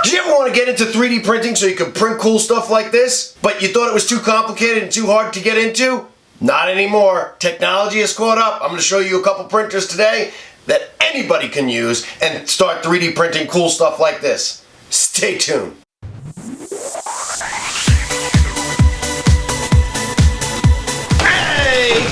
Did you ever want to get into 3D printing so you could print cool stuff like this, but you thought it was too complicated and too hard to get into? Not anymore. Technology has caught up. I'm going to show you a couple printers today that anybody can use and start 3D printing cool stuff like this. Stay tuned.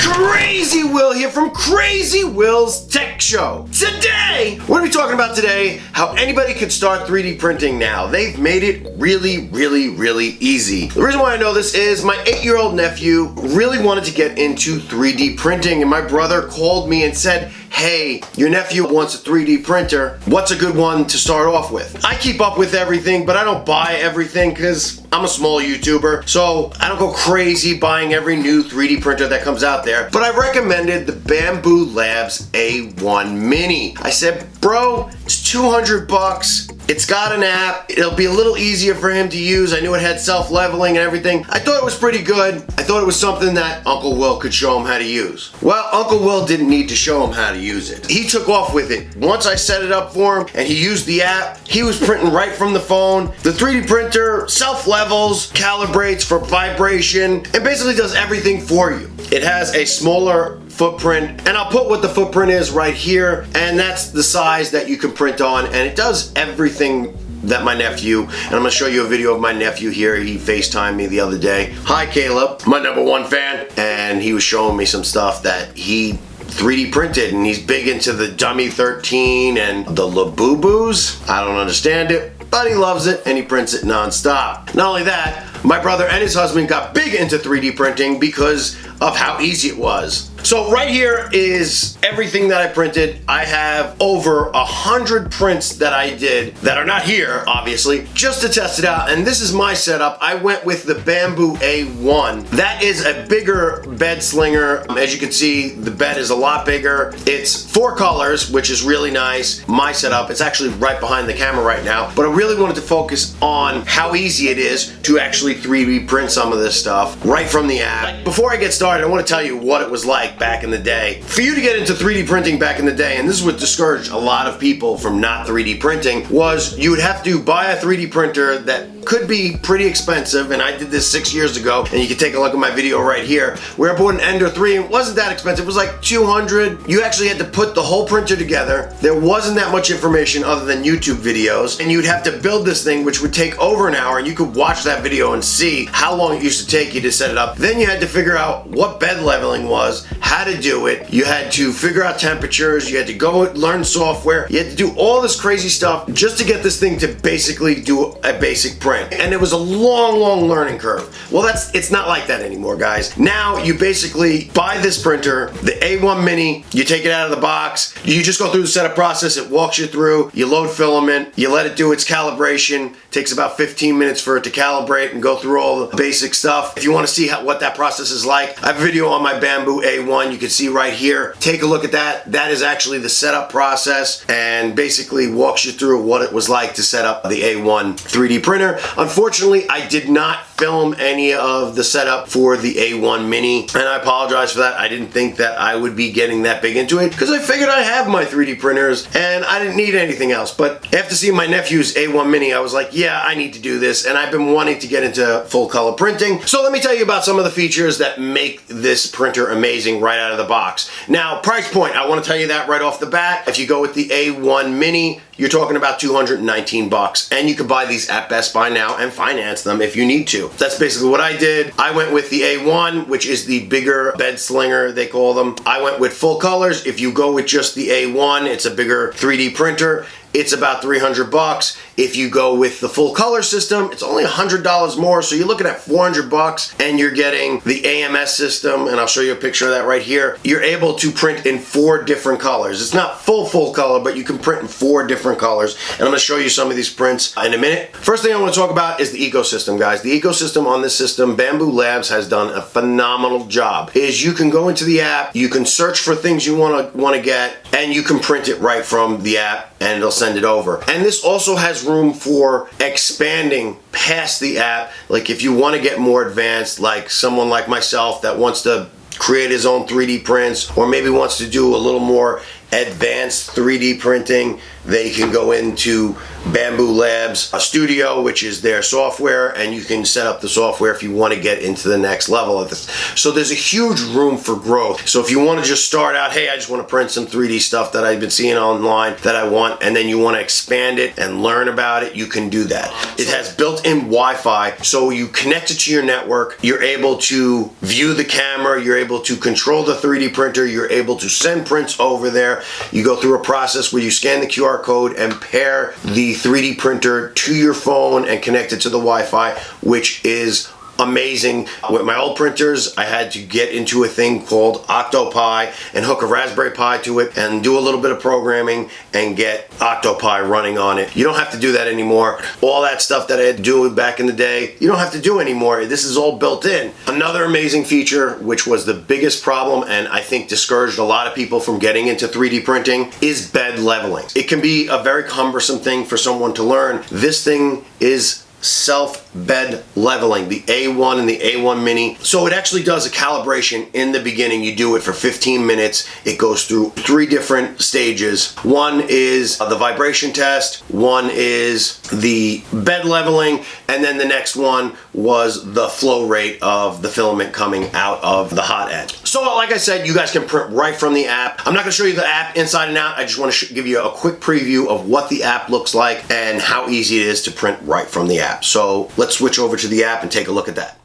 Crazy Will here from Crazy Will's Tech Show. Today, what are we talking about today? How anybody could start 3D printing now. They've made it really easy. The reason why I know this is my 8-year-old nephew really wanted to get into 3D printing, and my brother called me and said, hey, your nephew wants a 3D printer. What's a good one to start off with? I keep up with everything, but I don't buy everything because I'm a small YouTuber, so I don't go crazy buying every new 3D printer that comes out there. But I recommended the Bambu Labs A1 Mini. I said, bro, it's 200 bucks. It's got an app. It'll be a little easier for him to use. I knew it had self-leveling and everything. I thought it was pretty good. I thought it was something that Uncle Will could show him how to use. Well, Uncle Will didn't need to show him how to use it. He took off with it. Once I set it up for him and he used the app, he was printing right from the phone. The 3D printer self-levels, calibrates for vibration, and basically does everything for you. It has a smaller footprint, and I'll put what the footprint is right here, and that's the size that you can print on, and it does everything that my nephew, and I'm gonna show you a video of my nephew here. He FaceTimed me the other day. Hi Caleb, my #1 fan, and he was showing me some stuff that he 3D printed, and he's big into the Dummy 13 and the Labubus. I don't understand it, but he loves it and he prints it non-stop. Not only that, my brother and his husband got big into 3D printing because of how easy it was. So right here is everything that I printed. I have over 100 prints that I did that are not here, obviously, just to test it out. And this is my setup. I went with the Bambu A1. That is a bigger bed slinger. As you can see, the bed is a lot bigger. It's 4 colors, which is really nice. My setup, it's actually right behind the camera right now, but I really wanted to focus on how easy it is to actually 3D print some of this stuff right from the app. Before I get started, I want to tell you what it was like back in the day. For you to get into 3D printing back in the day, and this is what discouraged a lot of people from not 3D printing, was you would have to buy a 3D printer that could be pretty expensive, and I did this 6 years ago, and you can take a look at my video right here, where I bought an Ender 3, and it wasn't that expensive. It was like 200. You actually had to put the whole printer together. There wasn't that much information other than YouTube videos, and you'd have to build this thing, which would take over an hour, and you could watch that video and see how long it used to take you to set it up. Then you had to figure out what bed leveling was, how to do it. You had to figure out temperatures. You had to go learn software. You had to do all this crazy stuff just to get this thing to basically do a basic print. And it was a long learning curve. Well, it's not like that anymore, guys. Now you basically buy this printer, the A1 Mini, you take it out of the box, you just go through the setup process, it walks you through, you load filament, you let it do its calibration, takes about 15 minutes for it to calibrate and go through all the basic stuff. If you want to see what that process is like, I have a video on my Bambu A1, you can see right here. Take a look at that. That is actually the setup process and basically walks you through what it was like to set up the A1 3D printer. Unfortunately, I did not film any of the setup for the A1 Mini, and I apologize for that. I didn't think that I would be getting that big into it because I figured I have my 3D printers and I didn't need anything else. But after seeing my nephew's A1 Mini, I was like, yeah, I need to do this, and I've been wanting to get into full color printing. So let me tell you about some of the features that make this printer amazing right out of the box. Now, price point, I want to tell you that right off the bat. If you go with the A1 Mini, you're talking about 219 bucks, and you can buy these at Best Buy now and finance them if you need to. That's basically what I did. I went with the A1, which is the bigger bed slinger, they call them. I went with full colors. If you go with just the A1, it's a bigger 3D printer. It's about 300 bucks. If you go with the full color system, it's only $100 more, so you're looking at 400 bucks, and you're getting the AMS system, and I'll show you a picture of that right here. You're able to print in 4 different colors. It's not full color, but you can print in 4 different colors, and I'm gonna show you some of these prints in a minute. First thing I want to talk about is the ecosystem, guys. The ecosystem on this system, Bambu Labs has done a phenomenal job. Is you can go into the app, you can search for things you want to get, and you can print it right from the app, and it'll send it over. And this also has room for expanding past the app. Like if you want to get more advanced, like someone like myself that wants to create his own 3D prints, or maybe wants to do a little more advanced 3D printing, they can go into Bambu Labs Studio, which is their software, and you can set up the software if you want to get into the next level of this. So there's a huge room for growth. So if you want to just start out, hey, I just want to print some 3D stuff that I've been seeing online that I want, and then you want to expand it and learn about it, you can do that. It has built-in Wi-Fi, so you connect it to your network, you're able to view the camera, you're able to control the 3D printer, you're able to send prints over there. You go through a process where you scan the QR code and pair the 3D printer to your phone and connect it to the Wi-Fi, which is amazing. With my old printers, I had to get into a thing called Octopi and hook a Raspberry Pi to it and do a little bit of programming and get Octopi running on it. You don't have to do that anymore. All that stuff that I had to do back in the day, you don't have to do anymore. This is all built in. Another amazing feature, which was the biggest problem and I think discouraged a lot of people from getting into 3D printing, is bed leveling. It can be a very cumbersome thing for someone to learn. This thing is self bed leveling, the A1 and the A1 Mini. So it actually does a calibration in the beginning. You do it for 15 minutes. It goes through 3 different stages. One is the vibration test, one is the bed leveling, and then the next one was the flow rate of the filament coming out of the hot end. So like I said, you guys can print right from the app. I'm not going to show you the app inside and out. I just want to give you a quick preview of what the app looks like and how easy it is to print right from the app. So let's switch over to the app and take a look at that.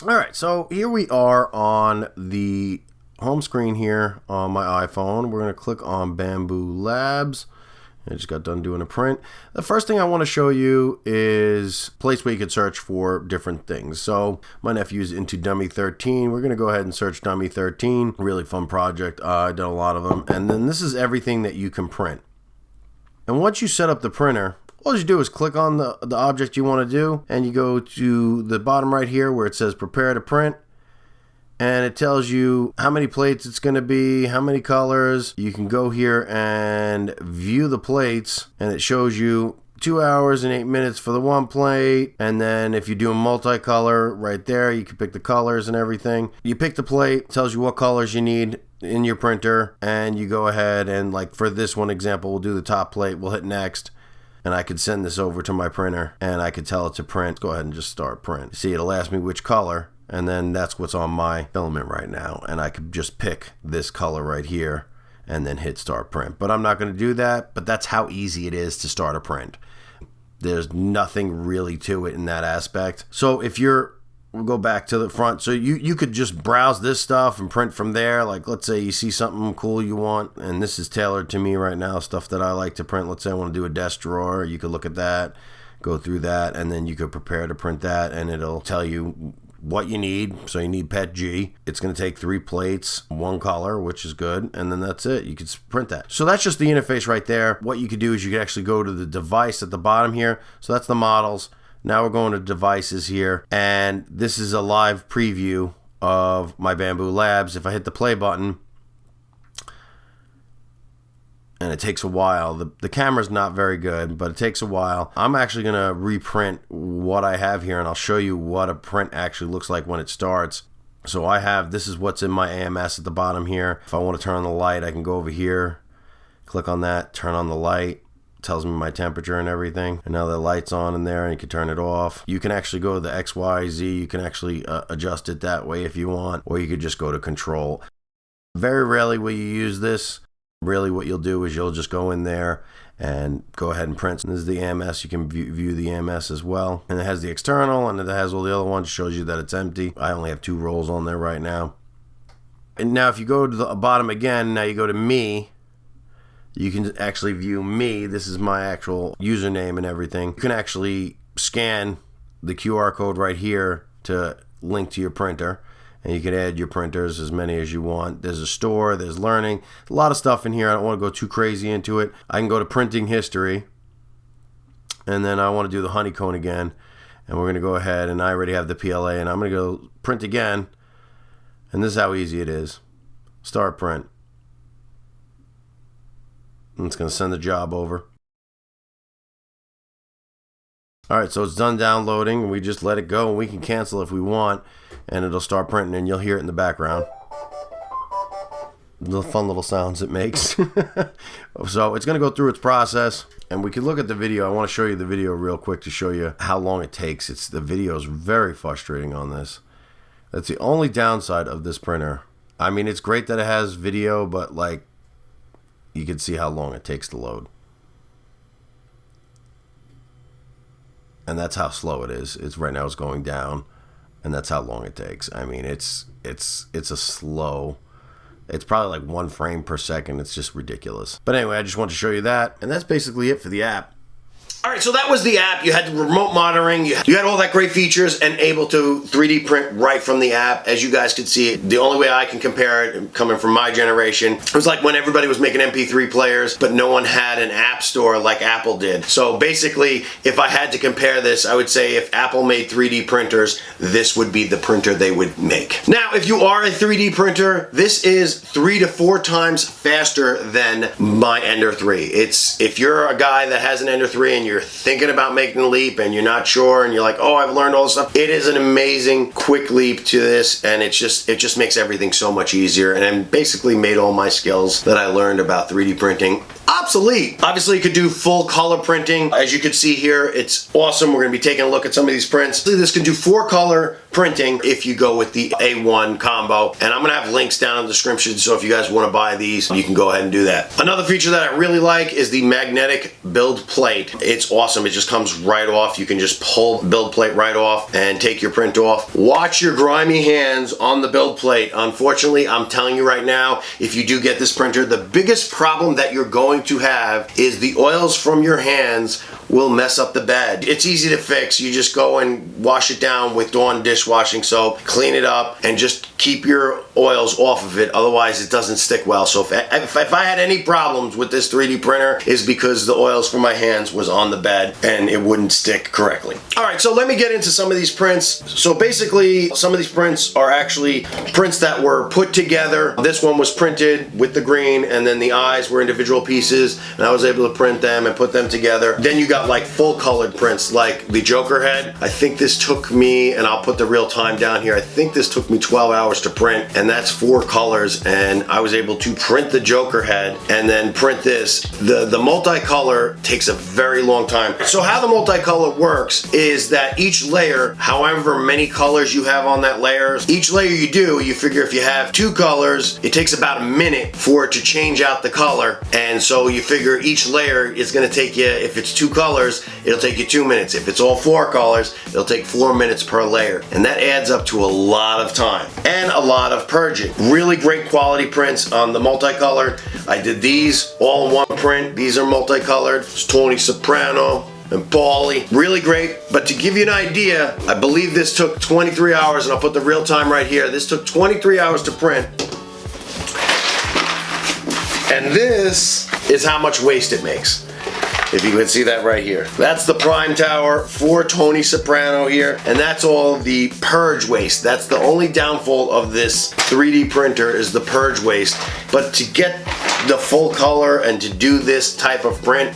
All right, so here we are on the home screen here on my iPhone. We're going to click on Bambu Labs. I just got done doing a print. The first thing I want to show you is a place where you could search for different things. So my nephew's into Dummy 13. We're going to go ahead and search Dummy 13. Really fun project. I did a lot of them. And then this is everything that you can print. And once you set up the printer, all you do is click on the object you want to do, and you go to the bottom right here where it says prepare to print, and it tells you how many plates it's going to be, how many colors. You can go here and view the plates, and it shows you 2 hours and 8 minutes for the one plate, and then if you do a multicolor right there, you can pick the colors and everything. You pick the plate, tells you what colors you need in your printer, and you go ahead and, like for this one example, we'll do the top plate, we'll hit next, and I could send this over to my printer and I could tell it to print. Go ahead and just start print. See, it'll ask me which color, and then that's what's on my filament right now, and I could just pick this color right here and then hit start print. But I'm not going to do that, but that's how easy it is to start a print. There's nothing really to it in that aspect. So if we'll go back to the front. So you could just browse this stuff and print from there. Like, let's say you see something cool you want, and this is tailored to me right now, stuff that I like to print. Let's say I want to do a desk drawer. You could look at that, go through that, and then you could prepare to print that, and it'll tell you what you need. So you need PET G. It's going to take 3 plates, 1 color, which is good, and then that's it. You could print that. So that's just the interface right there. What you could do is you could actually go to the device at the bottom here. So that's the models. Now we're going to devices here, and this is a live preview of my Bambu Labs. If I hit the play button, and it takes a while, the camera's not very good, but it takes a while. I'm actually going to reprint what I have here, and I'll show you what a print actually looks like when it starts. So this is what's in my AMS at the bottom here. If I want to turn on the light, I can go over here, click on that, turn on the light. Tells me my temperature and everything, and now the light's on in there, and you can turn it off. You can actually go to the X, Y, Z. You can actually adjust it that way if you want, or you could just go to control. Very rarely will you use this. Really what you'll do is you'll just go in there and go ahead and print. And this is the AMS. You can view the AMS as well, and it has the external, and it has all the other ones. Shows you that it's empty. I only have 2 rolls on there right now. And now if you go to the bottom again, now you go to me. You can actually view me. This is my actual username and everything. You can actually scan the QR code right here to link to your printer, and you can add your printers, as many as you want. There's a store, there's learning, a lot of stuff in here. I don't want to go too crazy into it. I can go to printing history, and then I want to do the honeycomb again, and we're going to go ahead, and I already have the PLA, and I'm going to go print again, and this is how easy it is. Start print. And it's going to send the job over. Alright, so it's done downloading. We just let it go, and we can cancel if we want, and it'll start printing, and you'll hear it in the background. the fun little sounds it makes. So it's going to go through its process, and we can look at the video. I want to show you the video real quick to show you how long it takes. The video is very frustrating on this. That's the only downside of this printer. I mean, it's great that it has video, but like, you can see how long it takes to load. And that's how slow it is. It's right now it's going down, and that's how long it takes. I mean, it's a slow. It's probably like 1 frame per second. It's just ridiculous. But anyway, I just want to show you that, and that's basically it for the app. All right, so that was the app. You had the remote monitoring. You had all that great features and able to 3D print right from the app. As you guys could see, the only way I can compare it, coming from my generation, it was like when everybody was making MP3 players, but no one had an app store like Apple did. So basically, if I had to compare this, I would say if Apple made 3D printers, this would be the printer they would make. Now, if you are a 3D printer, this is 3 to 4 times faster than my Ender 3. If you're a guy that has an Ender 3 and you're thinking about making the leap and you're not sure and you're like, oh, I've learned all this stuff, it is an amazing quick leap to this, and it just makes everything so much easier, and I basically made all my skills that I learned about 3D printing obsolete. Obviously, you could do full color printing. As you can see here, it's awesome. We're going to be taking a look at some of these prints. This can do 4 color printing if you go with the A1 combo, and I'm going to have links down in the description, so if you guys want to buy these, you can go ahead and do that. Another feature that I really like is the magnetic build plate. It's awesome. It just comes right off. You can just pull the build plate right off and take your print off. Watch your grimy hands on the build plate. Unfortunately, I'm telling you right now, if you do get this printer, the biggest problem that you're going to have is the oils from your hands will mess up the bed. It's easy to fix. You just go and wash it down with Dawn dishwashing soap, clean it up, and just keep your oils off of it. Otherwise, it doesn't stick well. So if I had any problems with this 3D printer, is because the oils from my hands was on the bed and it wouldn't stick correctly. All right, so let me get into some of these prints. So basically, some of these prints are actually prints that were put together. This one was printed with the green, and then the eyes were individual pieces, and I was able to print them and put them together. Then you got like full colored prints, like the Joker head. I think this took me, and I'll put the real time down here, I think this took me 12 hours to print, and that's 4 colors, and I was able to print the Joker head and then print this. The multicolor takes a very long time. So how the multicolor works is that each layer, however many colors you have on that layer, each layer you do, you figure if you have 2 colors, it takes about a minute for it to change out the color, and so you figure each layer is going to take you, if it's 2 colors, it'll take you 2 minutes. If it's all 4 colors, it'll take 4 minutes per layer, and that adds up to a lot of time and a lot of purging. Really great quality prints on the multicolor. I did these all in one print. These are multicolored. It's Tony Soprano and Paulie. Really great. But to give you an idea, I believe this took 23 hours, and I'll put the real time right here. This took 23 hours to print. And this is how much waste it makes. If you can see that right here. That's the prime tower for Tony Soprano here, and that's all the purge waste. That's the only downfall of this 3D printer, is the purge waste. But to get the full color and to do this type of print,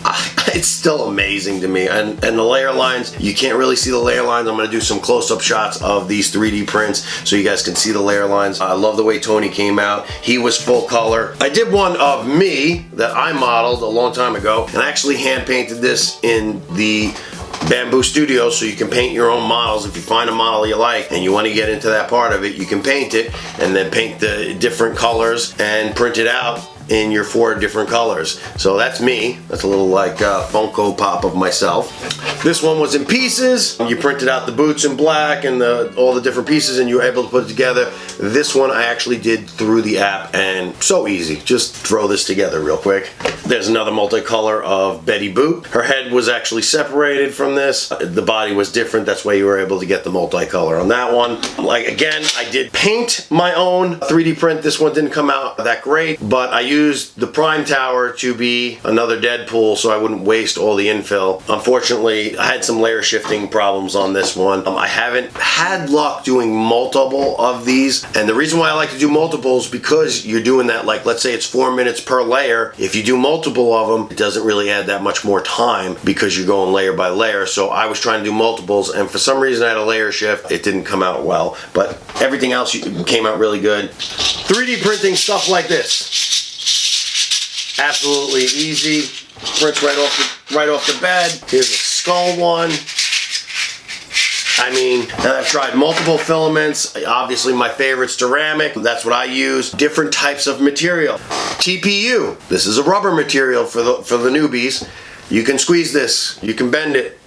it's still amazing to me. And the layer lines, you can't really see the layer lines. I'm gonna do some close-up shots of these 3D prints so you guys can see the layer lines. I love the way Tony came out. He was full color. I did one of me that I modeled a long time ago, and I actually hand painted this in the Bambu Studio, so you can paint your own models. If you find a model you like and you want to get into that part of it, you can paint it and then paint the different colors and print it out in your 4 different colors. So that's me. That's a little like Funko Pop of myself. This one was in pieces. You printed out the boots in black and all the different pieces, and you were able to put it together. This one I actually did through the app, and so easy. Just throw this together real quick. There's another multicolor of Betty Boop. Her head was actually separated from this. The body was different. That's why you were able to get the multicolor on that one. Like, again, I did paint my own 3D print. This one didn't come out that great, but I used used the prime tower to be another Deadpool so I wouldn't waste all the infill. Unfortunately, I had some layer shifting problems on this one. I haven't had luck doing multiple of these, and the reason why I like to do multiples because you're doing that, like let's say it's 4 minutes per layer. If you do multiple of them, it doesn't really add that much more time because you're going layer by layer. So I was trying to do multiples, and for some reason I had a layer shift. It didn't come out well, but everything else came out really good. 3D printing stuff like this, absolutely easy. Prints right off the bed. Here's a skull one. I mean, and I've tried multiple filaments. Obviously, my favorite's ceramic. That's what I use. Different types of material. TPU. This is a rubber material for the newbies. You can squeeze this. You can bend it.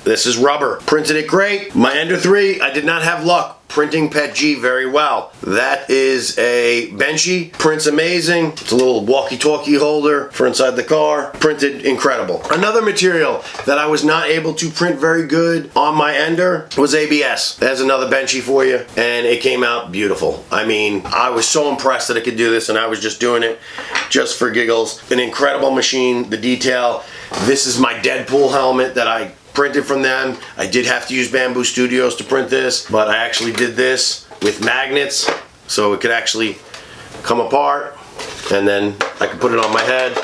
This is rubber. Printed it great. My Ender 3, I did not have luck printing Pet G very well. That is a Benchy. Prints amazing. It's a little walkie-talkie holder for inside the car. Printed incredible. Another material that I was not able to print very good on my Ender was ABS. There's another Benchy for you, and it came out beautiful. I mean, I was so impressed that I could do this, and I was just doing it just for giggles. An incredible machine. The detail. This is my Deadpool helmet that I printed from them. I did have to use Bambu Studios to print this, but I actually did this with magnets so it could actually come apart, and then I could put it on my head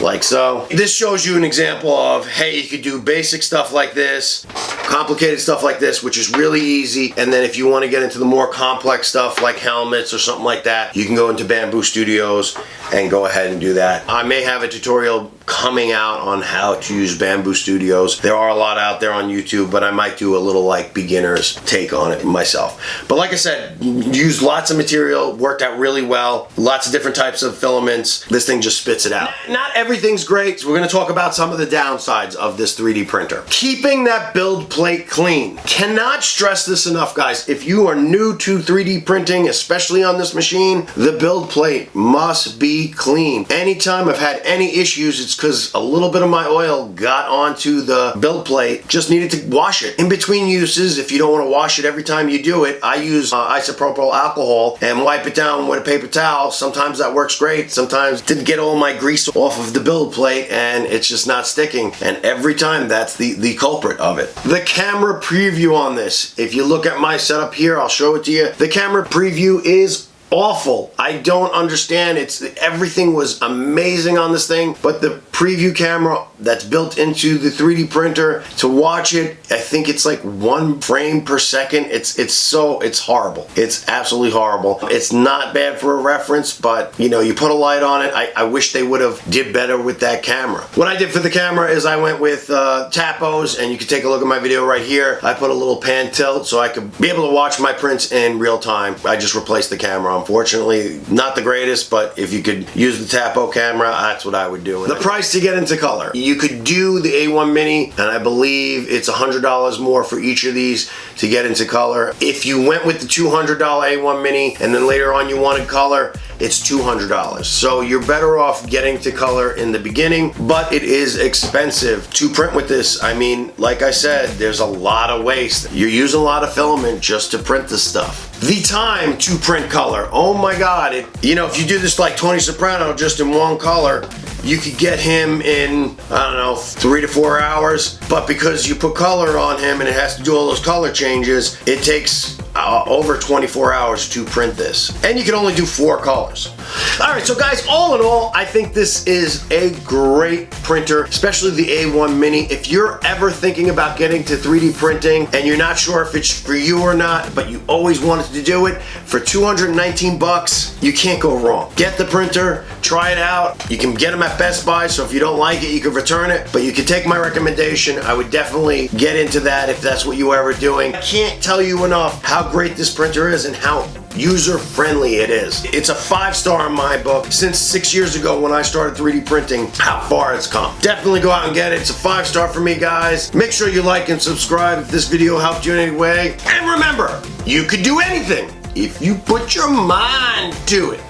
like so. This shows you an example of, hey, you could do basic stuff like this, complicated stuff like this, which is really easy, and then if you want to get into the more complex stuff like helmets or something like that, you can go into Bambu Studios and go ahead and do that. I may have a tutorial coming out on how to use Bambu Studios. There are a lot out there on YouTube, but I might do a little like beginner's take on it myself. But like I said, used lots of material, worked out really well, lots of different types of filaments. This thing just spits it out. Not everything's great, so we're gonna talk about some of the downsides of this 3D printer. Keeping that build plate clean. Cannot stress this enough, guys. If you are new to 3D printing, especially on this machine, the build plate must be clean. Anytime I've had any issues, it's because a little bit of my oil got onto the build plate. Just needed to wash it. In between uses, if you don't want to wash it every time you do it, I use isopropyl alcohol and wipe it down with a paper towel. Sometimes that works great. Sometimes didn't get all my grease off of the build plate and it's just not sticking. And every time that's the culprit of it. The camera preview on this. If you look at my setup here, I'll show it to you. The camera preview is awful. I don't understand. Everything was amazing on this thing, but the preview camera that's built into the 3D printer, to watch it, I think it's like 1 frame per second. It's horrible. It's absolutely horrible. It's not bad for a reference, but you know, you put a light on it. I wish they would have did better with that camera. What I did for the camera is I went with Tapos, and you can take a look at my video right here. I put a little pan tilt so I could be able to watch my prints in real time. I just replaced the camera. Unfortunately, not the greatest, but if you could use the Tapo camera, that's what I would do. The price to get into color. You could do the A1 Mini, and I believe it's $100 more for each of these to get into color. If you went with the $200 A1 Mini, and then later on you wanted color, it's $200. So you're better off getting to color in the beginning, but it is expensive to print with this. I mean, like I said, there's a lot of waste. You're using a lot of filament just to print this stuff. The time to print color. Oh my God. You know, if you do this like Tony Soprano just in one color, you could get him in, I don't know, 3 to 4 hours. But because you put color on him and it has to do all those color changes, it takes over 24 hours to print this. And you can only do 4 colors. All right, so guys, all in all, I think this is a great printer, especially the A1 Mini. If you're ever thinking about getting to 3D printing and you're not sure if it's for you or not, but you always wanted to do it, for 219 bucks, you can't go wrong. Get the printer, try it out. You can get them at Best Buy, so if you don't like it, you can return it, but you can take my recommendation. I would definitely get into that if that's what you were ever doing. I can't tell you enough how great this printer is and how user-friendly it is. It's a 5-star in my book. Since 6 years ago when I started 3D printing, how far it's come. Definitely go out and get it. It's a 5-star for me, guys. Make sure you like and subscribe if this video helped you in any way. And remember, you can do anything if you put your mind to it.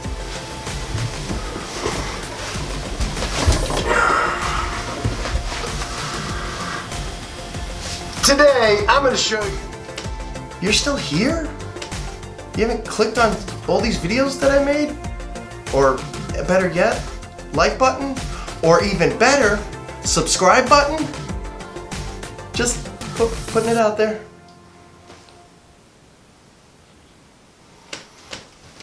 Today, I'm going to show you. You're still here? You haven't clicked on all these videos that I made? or better yet, like button, or even better, subscribe button. Just putting it out there.